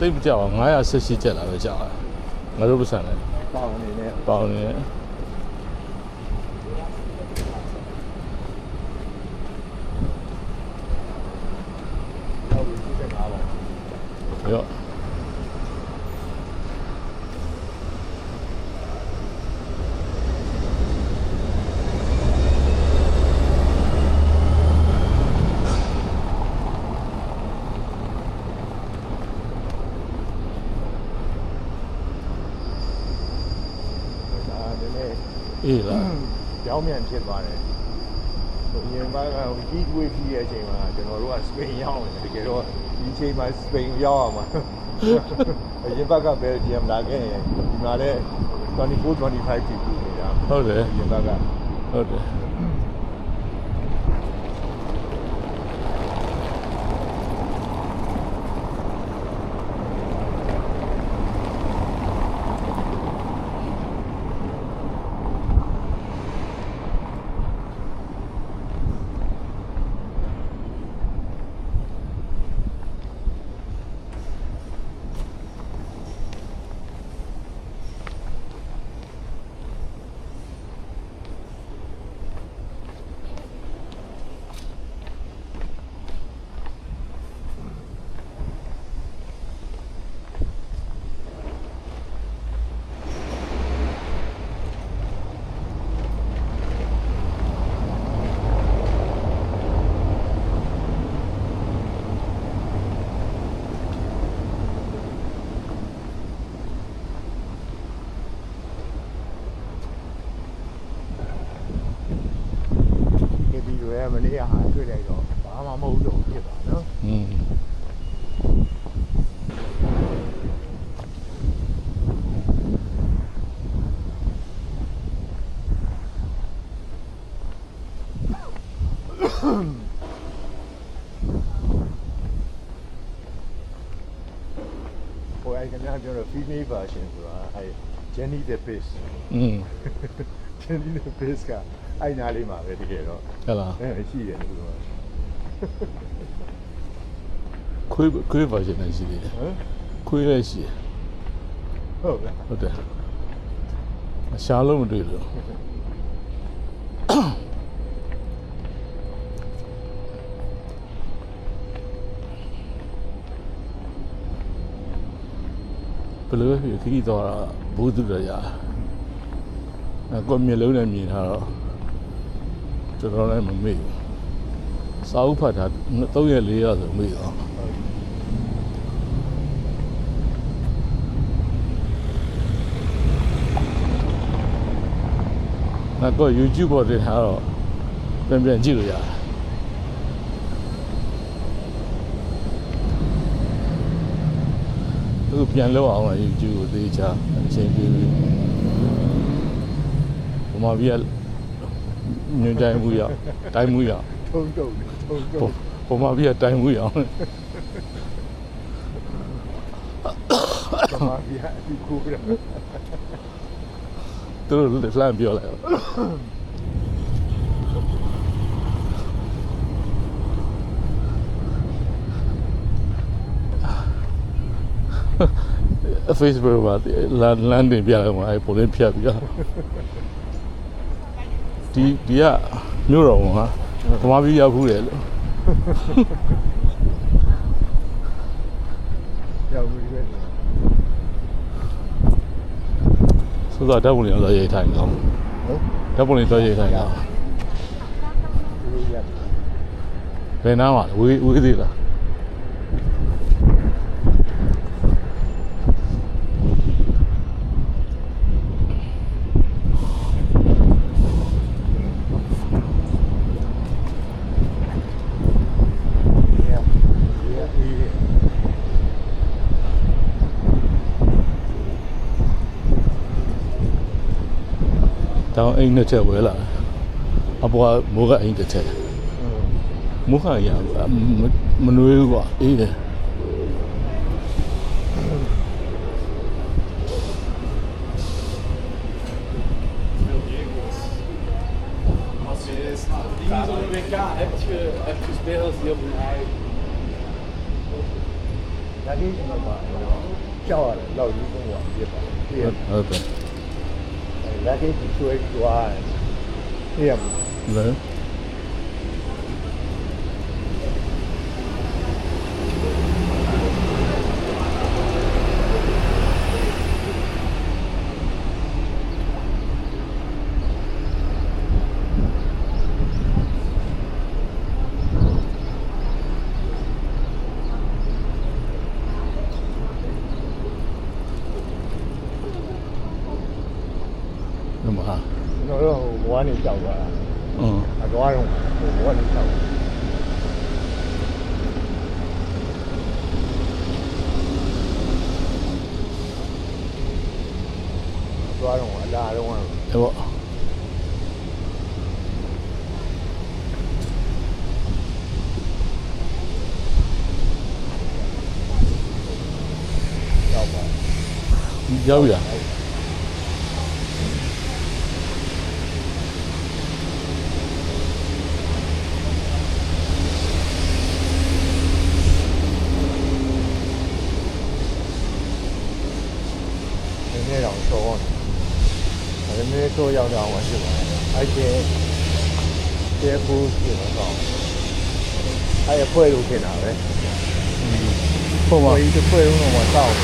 သိပ်မကြောက်918ကျက်လာပဲကြောက်ငါတို့ပစံလဲပေါင်နေရောအေးလားပြောင်းပြန်ဖြစ်သွားတယ်ဟိုရင်ဘာကဒီဝေးကြီးရဲ့အချိန်မှာကျွန်တော်တို့ကစပိန်ရောက်တယ်တကယ်တော့ဒီအချိန်မှာစပိန်ရောက်အောင်မှာအရင်ဘက်ကဘယ်ဂျီယမ်လာခဲ့ရင်ဒီမှာလည်း24 25တိတိနေတာဟုတ်တယ်အရင်ဘက်ကဟုတ်တယ်မနေ့ကဟာတွေ့လိုက်တော့ဘာမှမဟုတ်တော့ဖြစ်သွားနော်ဟိုအဲ့ကများပြောတော့ female version ဆိုတာအဲ့ Jenny the Fish Jenny the Fish ကအဲ့နားလေးမှာပဲတကယ်တော့ဟုတ်လားရှိတယ်လို့ပြောခွေးပါရှင်နေရှိတယ်ဟမ်ခွေးလည်းရှိတယ်ဟုတ်လားဟုတ်တယ်အရှားလုံးမတွေ့လို့ဘယ်လိုပဲဖြစ်ခီးသွားတာဘူးသူရရကိုမျက်လုံးနဲ့မြင်ထားတော့ကျွန်တော်လည်းမမေ့ဘူးစာအုပ်ဖတ်တာ3ရက်4ရက်ဆိုမေ့တော့နောက်တော့ YouTube ပေါ်တင်ထားတော့ပြန်ကြည့်လို့ရတယ် အခုပြန်လောက်အောင်လား YouTube ကိုသေချာအချိန်ပေးပြီးဘမပြညွန်တိုင်းမှုရတိုင်းမှုရ ထုံတုံဘမပြတိုင်းမှုရ ကမာပြဒီကူရ သူတို့လှမ်းပြောလိုက် Facebook မှာလမ်းတင်ပြလိုက်မှာပုံလေးဖြတ်ပြီးဒီကမြို့တော်မှာဗမာပြည်ရောက်ဘူးလေလို့ ရောက်ပြီပဲ ဆိုတော့ဓာတ်ပုံလေးတော့ရေးထိုင်တော့ ဟုတ် ဓာတ်ပုံလေးတော့ရေးထိုင်တော့ဘယ်နားမှာဝေးသေးလား တောင်းအိမ်နဲ့ချက်ဝဲလာအပေါ်ကမိုးကအိမ်တစ်ချက်မိုးခါရမနှွေးဘူးကွာအေးတယ် Die zo de WK heb je gespeeld hier op een ei. ဒါကြီးကျွန်တော်ပါကြောက်ရတယ်လောက်ကြီးဆုံးသွားပြစ်ပါပြည့် ဟုတ်တယ် ဒါကြီးကျွေးသွားပြည့်ရဘူး လဲ မှာ ကျွန်တော်တို့ဘဝနေကြောက်သွားတာ အသွားတော့ဘဝနေကြောက်သွားတော့အလားတော့ အဲ့ပေါ့ ကြောက်ပါ ရောက်ပြီလား နည်းနည်းတော့စောတယ်ဒါပေမဲ့ဆိုးရောက်တော့မှဖြစ်ပါတယ်အဲ့ကျဲပူးဖြစ်တော့အဲ့ဖွဲလို့ဖြစ်တာပဲ ပုံမှာ ဒီဖွဲလုံးတော့မတောက်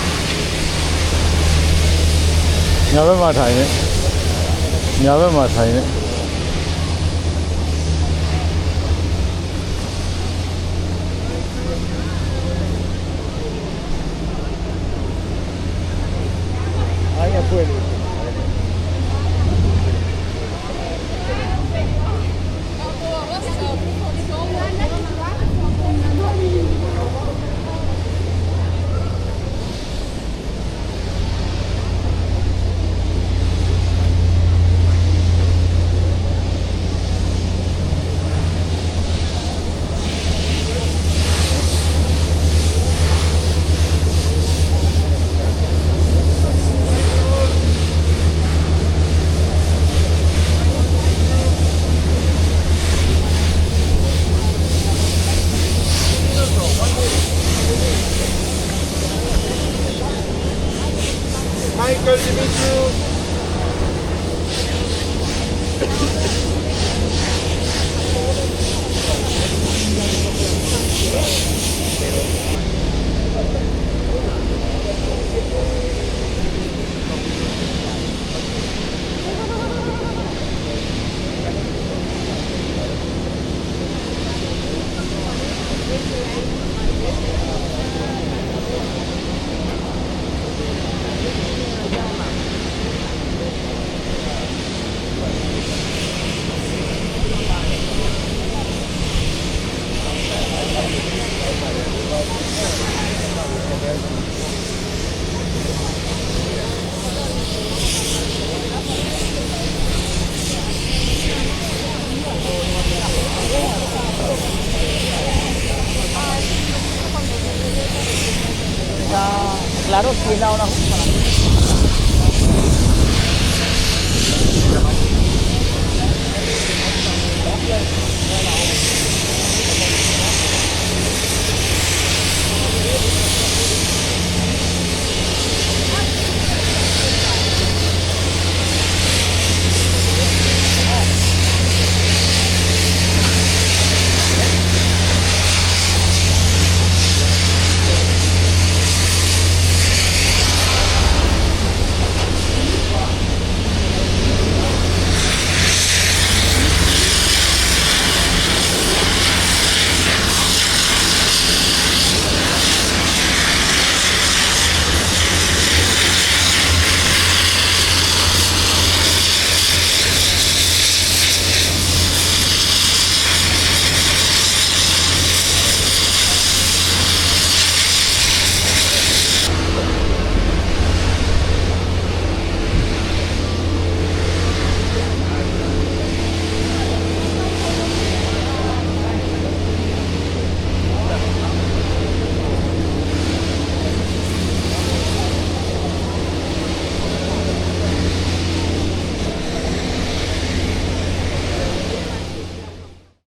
ညာဘက်မှာထိုင်နေညာဘက်မှာထိုင်နေ အဲ့ဖွဲလို့